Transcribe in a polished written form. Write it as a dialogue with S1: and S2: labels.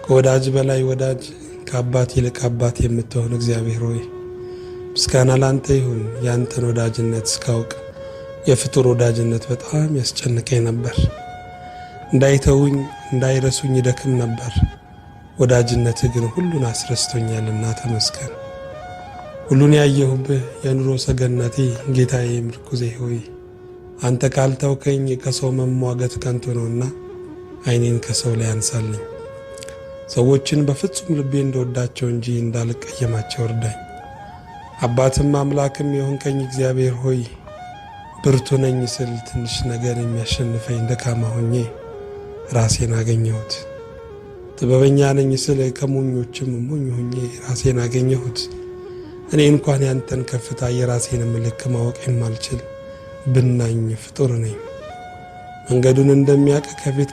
S1: ከወዳጅ በላይ ወዳጅ ከአባት ይልቅ አባት የምትሆን እግዚአብሔር ሆይ ምስጋና ላንተ ይሁን። ያንተን ወዳጅነት እስካውቅ የፍጡር ወዳጅነት በጣም ያስጨንቀኝ ነበር። እንዳይተውኝ እንዳይረሱኝ ይደክም ነበር። ወዳጅነት ግን ሁሉን አስረስቶኛልና ተመስገን። ሁሉን ያየሁብህ የኑሮ ሰገነቴ ጌታዬ ምርኩዜ ሆይ አንተ ካልተውከኝ ከሰው መሟገት ከንቱ ነውና ዓይኔን ከሰው ላይ አንሳልኝ። ሰዎችን በፍጹም ልቤ እንደወዳቸው እንጂ እንዳልቀየማቸው እርዳኝ። አባትም አምላክም የሆንከኝ እግዚአብሔር ሆይ ብርቱ ነኝ ስል ትንሽ ነገር የሚያሸንፈኝ ደካማ ሆኜ ራሴን አገኘሁት። ጥበበኛ ነኝ ስል ከሞኞችም ሞኝ ሆኜ ራሴን አገኘሁት። እኔ እንኳን ያንተን ከፍታ የራሴን ምልክ ማወቅ የማልችል ብናኝ ፍጡር ነኝ። መንገዱን እንደሚያውቅ ከፊት